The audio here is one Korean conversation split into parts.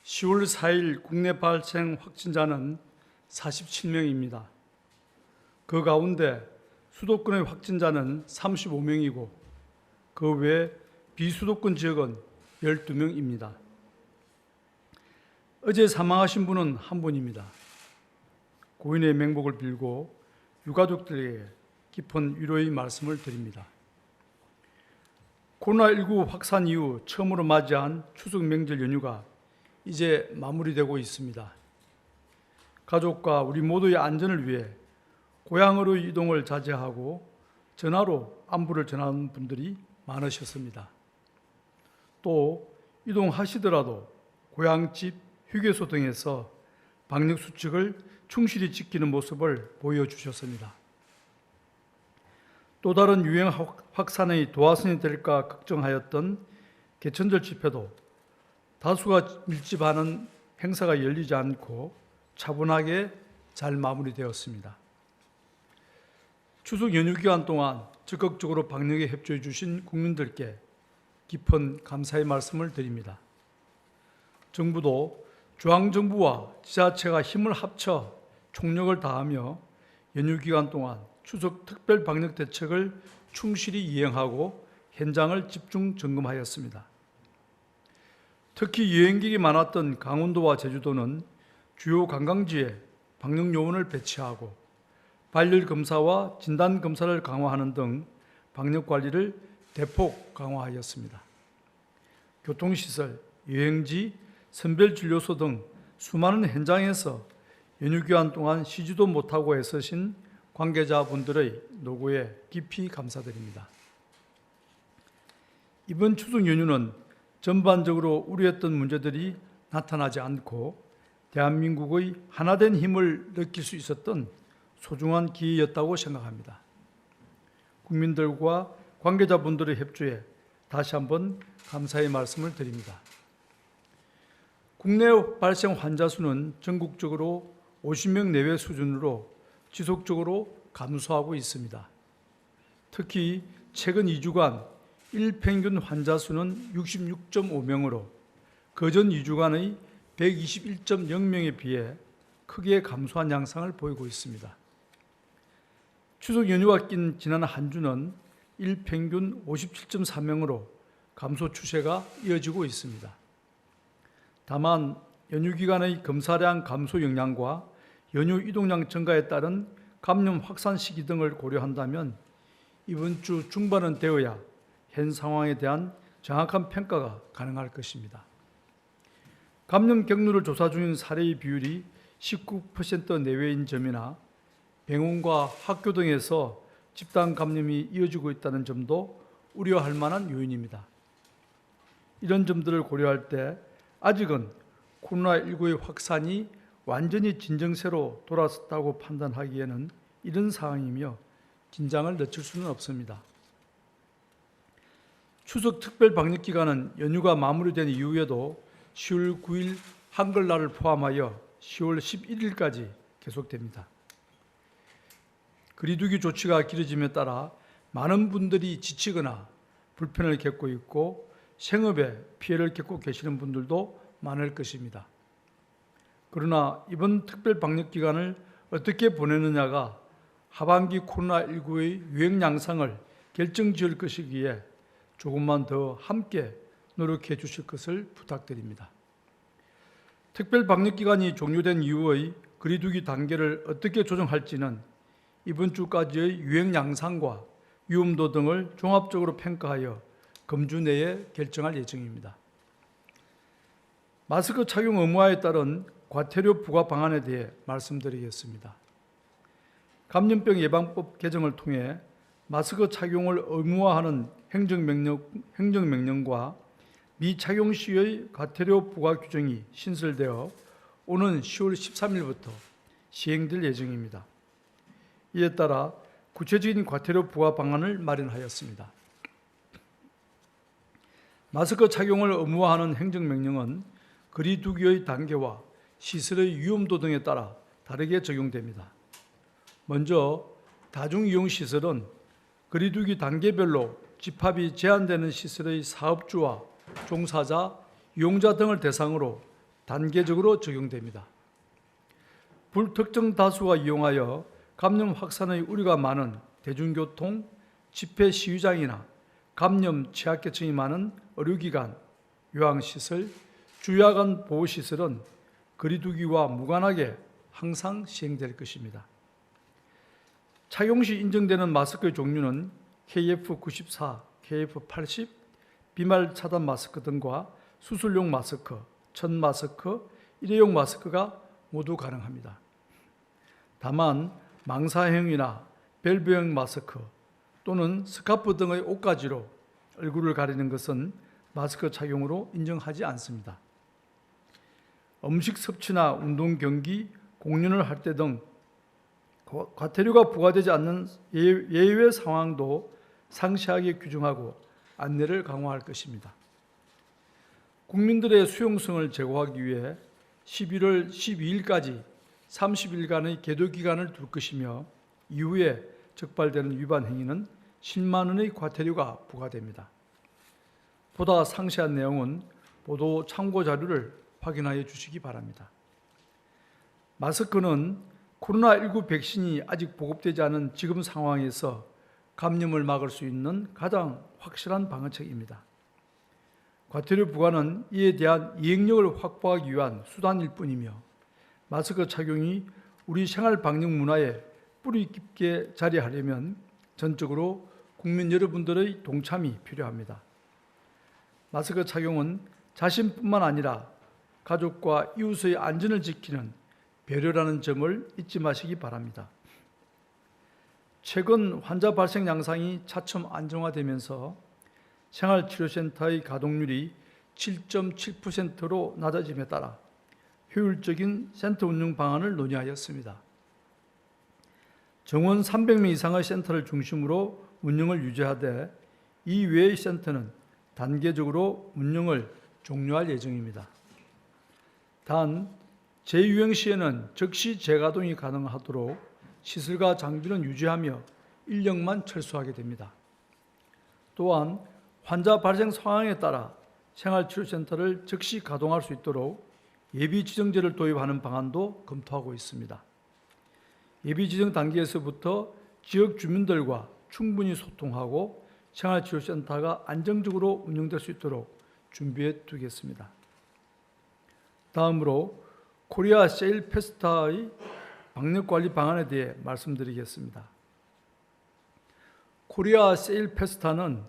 10월 4일 국내 발생 확진자는 47명입니다. 그 가운데 수도권의 확진자는 35명이고 그 외 비수도권 지역은 12명입니다. 어제 사망하신 분은 한 분입니다. 고인의 명복을 빌고 유가족들에게 깊은 위로의 말씀을 드립니다. 코로나19 확산 이후 처음으로 맞이한 추석 명절 연휴가 이제 마무리되고 있습니다. 가족과 우리 모두의 안전을 위해 고향으로 이동을 자제하고 전화로 안부를 전하는 분들이 많으셨습니다. 또 이동하시더라도 고향집, 휴게소 등에서 방역수칙을 충실히 지키는 모습을 보여주셨습니다. 또 다른 유행 확산의 도화선이 될까 걱정하였던 개천절 집회도 다수가 밀집하는 행사가 열리지 않고 차분하게 잘 마무리되었습니다. 추석 연휴 기간 동안 적극적으로 방역에 협조해 주신 국민들께 깊은 감사의 말씀을 드립니다. 정부도 중앙정부와 지자체가 힘을 합쳐 총력을 다하며 연휴 기간 동안 추석 특별 방역 대책을 충실히 이행하고 현장을 집중 점검하였습니다. 특히 여행객이 많았던 강원도와 제주도는 주요 관광지에 방역 요원을 배치하고 발열 검사와 진단 검사를 강화하는 등 방역 관리를 대폭 강화하였습니다. 교통시설, 여행지, 선별진료소 등 수많은 현장에서 연휴 기간 동안 쉬지도 못하고 애쓰신 관계자분들의 노고에 깊이 감사드립니다. 이번 추석 연휴는 전반적으로 우려했던 문제들이 나타나지 않고 대한민국의 하나된 힘을 느낄 수 있었던 소중한 기회였다고 생각합니다. 국민들과 관계자분들의 협조에 다시 한번 감사의 말씀을 드립니다. 국내 발생 환자 수는 전국적으로 50명 내외 수준으로 지속적으로 감소하고 있습니다. 특히 최근 2주간 일평균 환자 수는 66.5명으로 그전 2주간의 121.0명에 비해 크게 감소한 양상을 보이고 있습니다. 추석 연휴가 낀 지난 한 주는 일평균 57.4명으로 감소 추세가 이어지고 있습니다. 다만 연휴 기간의 검사량 감소 영향과 연휴 이동량 증가에 따른 감염 확산 시기 등을 고려한다면 이번 주 중반은 되어야 현 상황에 대한 정확한 평가가 가능할 것입니다. 감염 경로를 조사 중인 사례의 비율이 19% 내외인 점이나 병원과 학교 등에서 집단 감염이 이어지고 있다는 점도 우려할 만한 요인입니다. 이런 점들을 고려할 때 아직은 코로나19의 확산이 완전히 진정세로 돌아섰다고 판단하기에는 이런 상황이며 긴장을 늦출 수는 없습니다. 추석 특별 방역 기간은 연휴가 마무리된 이후에도 10월 9일 한글날을 포함하여 10월 11일까지 계속됩니다. 거리두기 조치가 길어짐에 따라 많은 분들이 지치거나 불편을 겪고 있고 생업에 피해를 겪고 계시는 분들도 많을 것입니다. 그러나 이번 특별 방역 기간을 어떻게 보내느냐가 하반기 코로나19의 유행 양상을 결정지을 것이기에 조금만 더 함께 노력해 주실 것을 부탁드립니다. 특별 방역 기간이 종료된 이후의 거리두기 단계를 어떻게 조정할지는 이번 주까지의 유행 양상과 위험도 등을 종합적으로 평가하여 금주 내에 결정할 예정입니다. 마스크 착용 의무화에 따른 과태료 부과 방안에 대해 말씀드리겠습니다. 감염병 예방법 개정을 통해 마스크 착용을 의무화하는 행정명령과 미착용 시의 과태료 부과 규정이 신설되어 오는 10월 13일부터 시행될 예정입니다. 이에 따라 구체적인 과태료 부과 방안을 마련하였습니다. 마스크 착용을 의무화하는 행정명령은 거리두기의 단계와 시설의 위험도 등에 따라 다르게 적용됩니다. 먼저 다중이용시설은 거리두기 단계별로 집합이 제한되는 시설의 사업주와 종사자, 이용자 등을 대상으로 단계적으로 적용됩니다. 불특정 다수가 이용하여 감염 확산의 우려가 많은 대중교통, 집회 시위장이나 감염 취약계층이 많은 의료기관, 요양시설, 주야간 보호시설은 거리두기와 무관하게 항상 시행될 것입니다. 착용 시 인정되는 마스크의 종류는 KF94, KF80, 비말 차단 마스크 등과 수술용 마스크, 천 마스크, 일회용 마스크가 모두 가능합니다. 다만 망사형이나 밸브형 마스크 또는 스카프 등의 옷가지로 얼굴을 가리는 것은 마스크 착용으로 인정하지 않습니다. 음식 섭취나 운동 경기, 공연을 할 때 등 과태료가 부과되지 않는 예외 상황도 상세하게 규정하고 안내를 강화할 것입니다. 국민들의 수용성을 제고하기 위해 11월 12일까지 30일간의 계도 기간을 둘 것이며 이후에 적발되는 위반 행위는 10만 원의 과태료가 부과됩니다. 보다 상세한 내용은 보도 참고 자료를 확인하여 주시기 바랍니다. 마스크는 코로나19 백신이 아직 보급되지 않은 지금 상황에서 감염을 막을 수 있는 가장 확실한 방어책입니다. 과태료 부과는 이에 대한 이행력을 확보하기 위한 수단일 뿐이며 마스크 착용이 우리 생활 방역 문화에 뿌리 깊게 자리하려면 전적으로 국민 여러분들의 동참이 필요합니다. 마스크 착용은 자신뿐만 아니라 가족과 이웃의 안전을 지키는 배려라는 점을 잊지 마시기 바랍니다. 최근 환자 발생 양상이 차츰 안정화되면서 생활치료센터의 가동률이 7.7%로 낮아짐에 따라 효율적인 센터 운영 방안을 논의하였습니다. 정원 300명 이상의 센터를 중심으로 운영을 유지하되 이 외의 센터는 단계적으로 운영을 종료할 예정입니다. 단, 재유행 시에는 즉시 재가동이 가능하도록 시설과 장비는 유지하며 인력만 철수하게 됩니다. 또한 환자 발생 상황에 따라 생활치료센터를 즉시 가동할 수 있도록 예비지정제를 도입하는 방안도 검토하고 있습니다. 예비지정 단계에서부터 지역 주민들과 충분히 소통하고 생활치료센터가 안정적으로 운영될 수 있도록 준비해 두겠습니다. 다음으로 코리아 세일 페스타의 방역관리 방안에 대해 말씀드리겠습니다. 코리아 세일 페스타는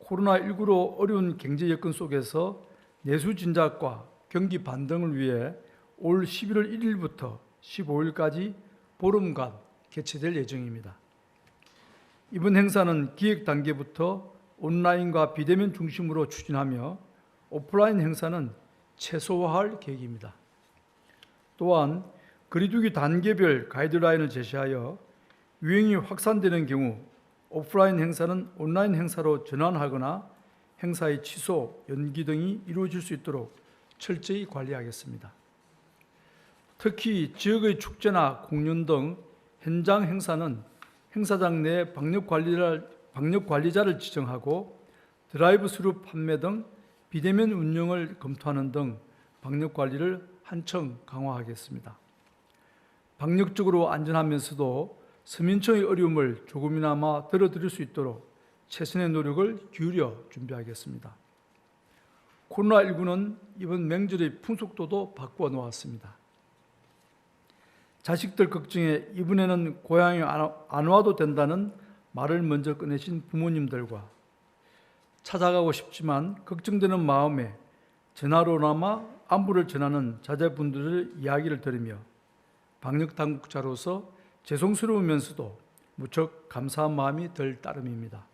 코로나19로 어려운 경제 여건 속에서 내수 진작과 경기 반등을 위해 올 11월 1일부터 15일까지 보름간 개최될 예정입니다. 이번 행사는 기획 단계부터 온라인과 비대면 중심으로 추진하며 오프라인 행사는 최소화할 계획입니다. 또한 거리두기 단계별 가이드라인을 제시하여 유행이 확산되는 경우 오프라인 행사는 온라인 행사로 전환하거나 행사의 취소, 연기 등이 이루어질 수 있도록 철저히 관리하겠습니다. 특히 지역의 축제나 공연 등 현장 행사는 행사장 내 방역관리자를 지정하고 드라이브스루 판매 등 비대면 운영을 검토하는 등 방역관리를 한층 강화하겠습니다. 방역적으로 안전하면서도 서민층의 어려움을 조금이나마 덜어드릴 수 있도록 최선의 노력을 기울여 준비하겠습니다. 코로나19는 이번 명절의 풍속도도 바꾸어 놓았습니다. 자식들 걱정에 이번에는 고향에 안 와도 된다는 말을 먼저 꺼내신 부모님들과 찾아가고 싶지만 걱정되는 마음에 전화로나마 안부를 전하는 자제분들의 이야기를 들으며 방역당국자로서 죄송스러우면서도 무척 감사한 마음이 들 따름입니다.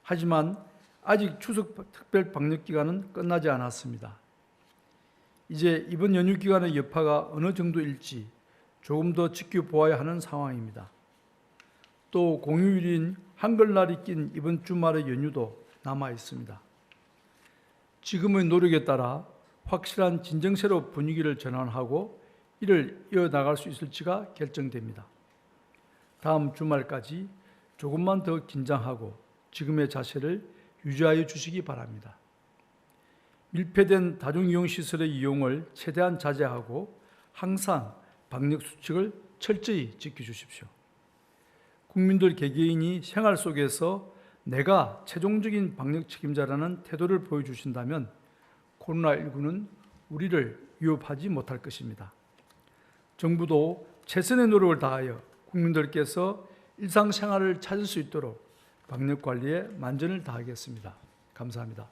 하지만 아직 추석 특별 방역기간은 끝나지 않았습니다. 이제 이번 연휴 기간의 여파가 어느 정도일지 조금 더 지켜보아야 하는 상황입니다. 또 공휴일인 한글날이 낀 이번 주말의 연휴도 남아 있습니다. 지금의 노력에 따라 확실한 진정세로 분위기를 전환하고 이를 이어나갈 수 있을지가 결정됩니다. 다음 주말까지 조금만 더 긴장하고 지금의 자세를 유지하여 주시기 바랍니다. 밀폐된 다중이용시설의 이용을 최대한 자제하고 항상 방역수칙을 철저히 지켜주십시오. 국민들 개개인이 생활 속에서 내가 최종적인 방역 책임자라는 태도를 보여주신다면 코로나19는 우리를 위협하지 못할 것입니다. 정부도 최선의 노력을 다하여 국민들께서 일상생활을 찾을 수 있도록 방역관리에 만전을 다하겠습니다. 감사합니다.